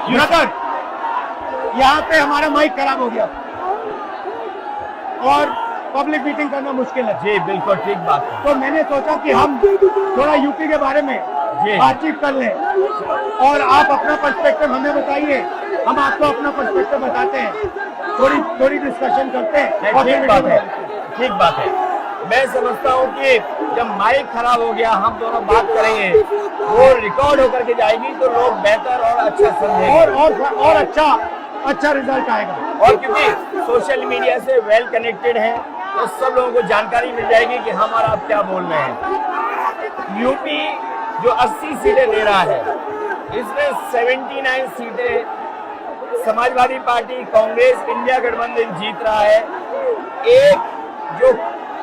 Brother, यहाँ पे हमारा माइक खराब हो गया और पब्लिक मीटिंग करना मुश्किल है। जी बिल्कुल ठीक बात है। तो मैंने सोचा कि हम थोड़ा यूपी के बारे में बातचीत कर लें और आप अपना पर्सपेक्टिव हमें बताइए, हम आपको अपना पर्सपेक्टिव बताते हैं, थोड़ी डिस्कशन करते हैं। और ठीक बात है। मैं समझता हूँ कि जब माइक खराब हो गया हम दोनों बात करेंगे, वो रिकॉर्ड होकर के जाएगी तो लोग बेहतर और अच्छा समझेंगे और अच्छा रिजल्ट आएगा। और क्योंकि सोशल मीडिया से वेल कनेक्टेड है तो सब लोगों को जानकारी मिल जाएगी कि हम और आप क्या बोल रहे हैं। यूपी जो 80 सीटें दे रहा है, इसमें 79 सीटें समाजवादी पार्टी, कांग्रेस, इंडिया गठबंधन जीत रहा है। एक जो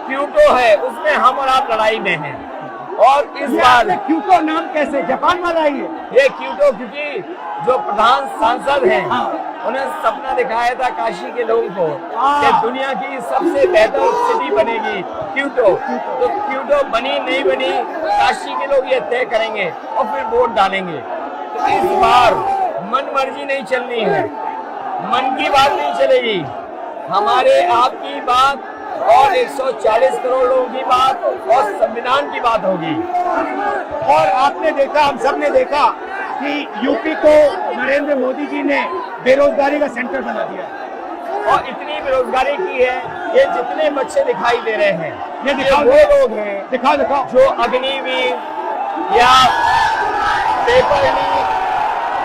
क्यूटो है उसमें हम और आप लड़ाई में हैं। और इस बार क्यूटो नाम कैसे जापान वाला ही है? ये क्यूटो क्योंकि जो प्रधान सांसद हैं उन्हें सपना दिखाया था काशी के लोगों को कि दुनिया की सबसे बेहतर सिटी बनेगी क्यूटो। तो क्यूटो बनी नहीं बनी काशी के लोग ये तय करेंगे और फिर वोट डालेंगे। तो इस बार मन मर्जी नहीं चलनी है, मन की बात नहीं चलेगी, हमारे आपकी बात और 140 करोड़ लोगों की बात और संविधान की बात होगी। और आपने देखा, हम सब ने देखा कि यूपी को नरेंद्र मोदी जी ने बेरोजगारी का सेंटर बना दिया और इतनी बेरोजगारी की है। ये जितने बच्चे दिखाई दे रहे हैं ये वो लोग हैं दिखाओ जो अग्निवीर या पेपर लीक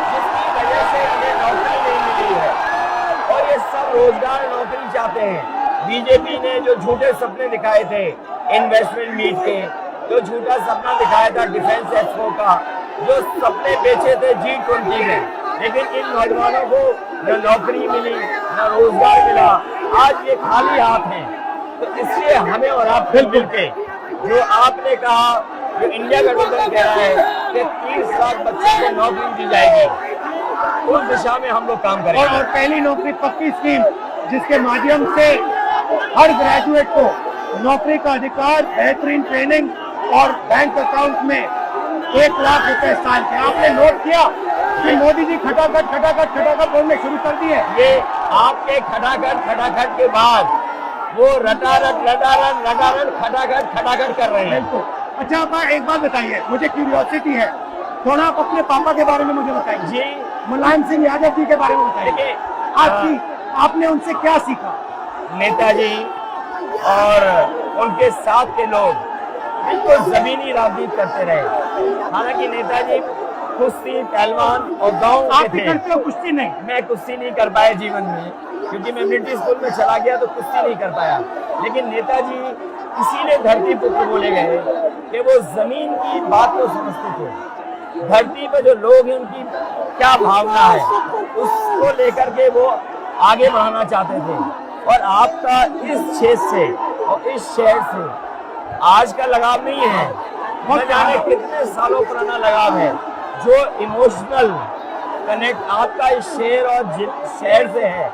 जिसकी वजह से इन्हें नौकरी नहीं मिली है और ये सब रोजगार नौकरी चाहते हैं। बीजेपी ने जो झूठे सपने दिखाए थे इन्वेस्टमेंट मीट के, जो झूठा सपना दिखाया था डिफेंस एक्सपो का, जो सपने बेचे थे G20 में, लेकिन इन नौजवानों को न नौकरी मिली न रोजगार मिला, आज ये खाली हाथ हैं। तो इसलिए हमें और आप मिलजुल के जो आपने कहा, जो इंडिया गठबंधन कह रहा है कि 30 लाख बच्चों को नौकरी दी जाएगी, उस दिशा में हम लोग काम करेंगे। और पहली नौकरी पक्की स्कीम जिसके माध्यम से हर ग्रेजुएट को नौकरी का अधिकार, बेहतरीन ट्रेनिंग और बैंक अकाउंट में 1 लाख रुपए साल के। आपने नोट किया कि मोदी जी खटाखट बोलने शुरू कर दिए। ये आपके खटाखट के बाद वो रटारट खटाखट कर रहे हैं। बिल्कुल। अच्छा, आप एक बात बताइए, मुझे क्यूरियोसिटी है, थोड़ा आप अपने पापा के बारे में मुझे बताइए जी। मुलायम सिंह यादव जी के बारे में बताइए। आपने उनसे क्या सीखा? नेताजी और उनके साथ के लोग बिल्कुल जमीनी राजनीति करते रहे। हालांकि नेताजी कुश्ती, पहलवान और गाँव आप भी करते हो कुश्ती? नहीं, मैं कुश्ती नहीं कर पाया जीवन में, क्योंकि मैं मिलिट्री स्कूल में चला गया तो कुश्ती नहीं कर पाया। लेकिन नेताजी इसीलिए धरती पुत्र बोले गए कि वो जमीन की बात को समझते थे। धरती पर जो लोग हैं उनकी क्या भावना है उसको लेकर के वो आगे बढ़ाना चाहते थे। और आपका इस क्षेत्र से और इस शहर से आज का लगाव नहीं है, न जाने कितने सालों पुराना लगाव है। जो इमोशनल कनेक्ट आपका इस शहर और शहर से है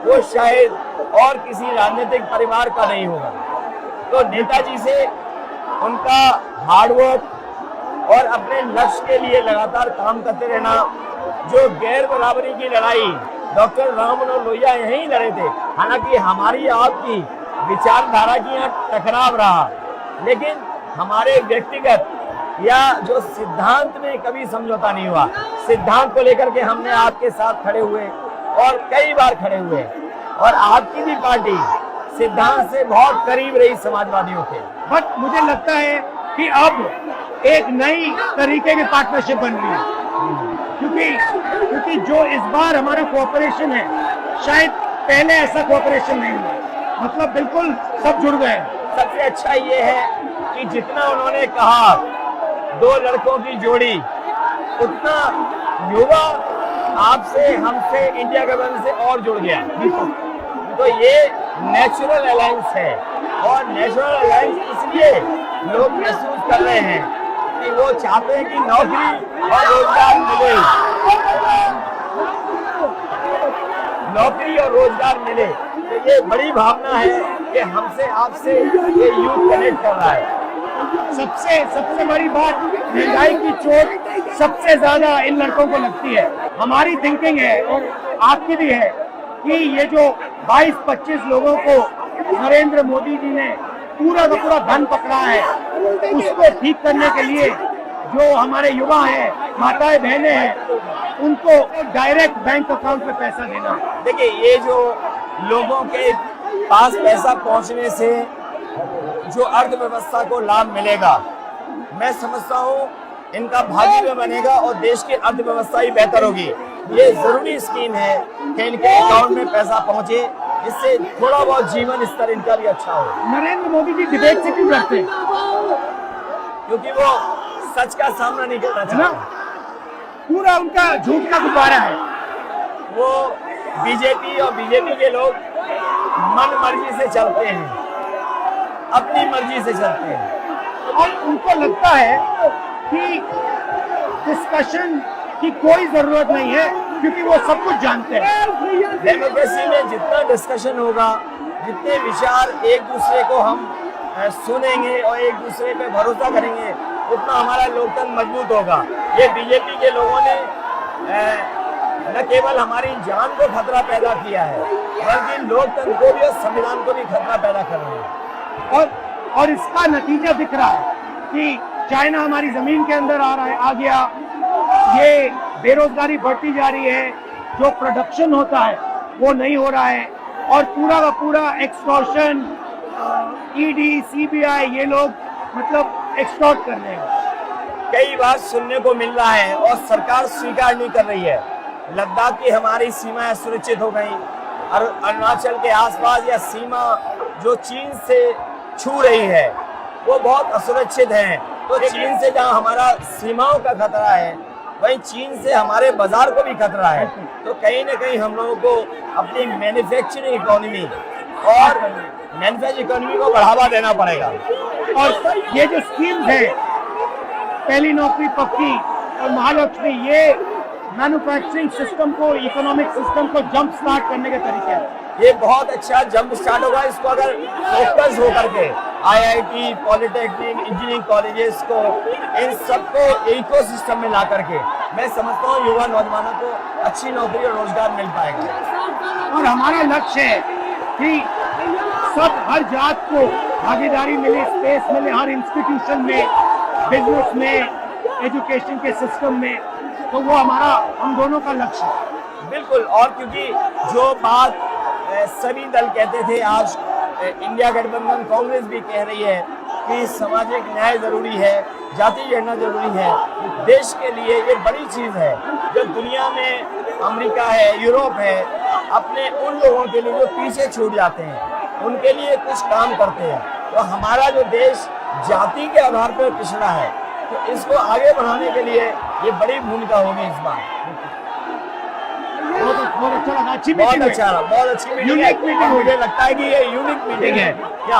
वो शायद और किसी राजनीतिक परिवार का नहीं होगा। तो नेताजी से उनका हार्डवर्क और अपने लक्ष्य के लिए लगातार काम करते रहना, जो गैर बराबरी की लड़ाई डॉक्टर राम मनोहर लोहिया यहीं लड़े थे। हालांकि हमारी आपकी विचारधारा की यहाँ टकराव रहा, लेकिन हमारे व्यक्तिगत या जो सिद्धांत में कभी समझौता नहीं हुआ। सिद्धांत को लेकर के हमने आपके साथ खड़े हुए और कई बार खड़े हुए, और आपकी भी पार्टी सिद्धांत से बहुत करीब रही समाजवादियों के। बट मुझे लगता है कि अब एक नई तरीके की पार्टनरशिप बन रही है, क्योंकि जो इस बार हमारा कोऑपरेशन है, शायद पहले ऐसा कोऑपरेशन नहीं हुआ। मतलब बिल्कुल सब जुड़ गए। सबसे अच्छा ये है कि जितना उन्होंने कहा 2 लड़कों की जोड़ी, उतना युवा आपसे, हमसे, इंडिया गठबंधन से और जुड़ गया। तो ये नेचुरल अलायंस है, और नेचुरल अलायंस इसलिए लोग महसूस कर रहे हैं कि वो चाहते हैं कि नौकरी और रोजगार मिले, नौकरी और रोजगार मिले। तो ये बड़ी भावना है कि हमसे आपसे ये यूथ कनेक्ट कर रहा है। सबसे सबसे बड़ी बात, महंगाई की चोट सबसे ज्यादा इन लड़कों को लगती है। हमारी थिंकिंग है और आपकी भी है कि ये जो 22-25 लोगों को नरेंद्र मोदी जी ने पूरा का पूरा धन पकड़ा है, उसको ठीक करने के लिए जो हमारे युवा हैं, माताएं बहनें हैं, उनको डायरेक्ट बैंक अकाउंट में पैसा देना। देखिए, ये जो लोगों के पास पैसा पहुंचने से जो अर्थव्यवस्था को लाभ मिलेगा, मैं समझता हूँ इनका भाग्य भी बनेगा और देश की अर्थव्यवस्था ही बेहतर होगी। ये जरूरी स्कीम है कि इनके अकाउंट में पैसा पहुंचे, इससे थोड़ा बहुत जीवन स्तर इनका भी अच्छा हो। नरेंद्र मोदी जी डिबेट से क्यों डरते हैं? क्योंकि वो सच का सामना नहीं करना चाहते, पूरा उनका झूठ का गुब्बारा है। वो बीजेपी और बीजेपी के लोग मन मर्जी से चलते हैं, अपनी मर्जी से चलते हैं और उनको लगता है कि डिस्कशन की कोई जरूरत नहीं है क्योंकि वो सब कुछ जानते हैं। डेमोक्रेसी में जितना डिस्कशन होगा, जितने विचार एक दूसरे को हम सुनेंगे और एक दूसरे पे भरोसा करेंगे, उतना हमारा लोकतंत्र मजबूत होगा। ये बीजेपी के लोगों ने न केवल हमारी जान को खतरा पैदा किया है, बल्कि लोकतंत्र को भी और संविधान को भी खतरा पैदा कर रहे हैं। और इसका नतीजा दिख रहा है कि चाइना हमारी जमीन के अंदर आ गया, ये बेरोजगारी बढ़ती जा रही है, जो प्रोडक्शन होता है वो नहीं हो रहा है, और पूरा का पूरा एक्सटॉर्शन, ईडी, सीबीआई, ये लोग मतलब एक्सटॉर्ट कर रहे हैं। कई बार सुनने को मिल रहा है और सरकार स्वीकार नहीं कर रही है, लद्दाख की हमारी सीमाएं सुरक्षित हो गई, और अरुणाचल के आसपास या सीमा जो चीन से छू रही है वो बहुत असुरक्षित है। तो चीन से जहां हमारा सीमाओं का खतरा है, वहीं चीन से हमारे बाजार को भी खतरा है। तो कहीं ना कहीं हम लोगों को अपनी मैन्युफैक्चरिंग इकोनॉमी और मैन्युफैक्चरिंग इकोनॉमी को बढ़ावा देना पड़ेगा। और ये जो स्कीम्स है, पहली नौकरी पक्की और महालक्ष्मी, ये मैन्युफैक्चरिंग सिस्टम को, इकोनॉमिक सिस्टम को जंप स्टार्ट करने के तरीके हैं। ये बहुत अच्छा जंप स्टार्ट होगा। इसको अगर फोकस होकर के आईआईटी, पॉलिटेक्निक, इंजीनियरिंग कॉलेजेस को, इन सबको इकोसिस्टम में ला करके, मैं समझता हूँ युवा नौजवानों को अच्छी नौकरी और रोजगार मिल पाएगा। और हमारा लक्ष्य है कि सब, हर जात को भागीदारी मिले, स्पेस मिले, हर इंस्टीट्यूशन में, बिजनेस में, एजुकेशन के सिस्टम में। तो वो हमारा, हम दोनों का लक्ष्य है। बिल्कुल। और क्योंकि जो बात सभी दल कहते थे, आज इंडिया गठबंधन कांग्रेस भी कह रही है कि सामाजिक न्याय जरूरी है, जाति जनगणना जरूरी है। देश के लिए ये बड़ी चीज है। जो दुनिया में अमेरिका है, यूरोप है, अपने उन लोगों के लिए जो पीछे छूट जाते हैं, उनके लिए कुछ काम करते हैं। तो हमारा जो देश जाति के आधार पर पिछड़ा है, तो इसको आगे बढ़ाने के लिए ये बड़ी भूमिका होगी इस बार। बहुत अच्छा लगा, अच्छी बहुत मीटिंग अच्छा रहा, बहुत अच्छी मीटिंग है। मुझे लगता है कि ये यूनिक मीटिंग है क्या?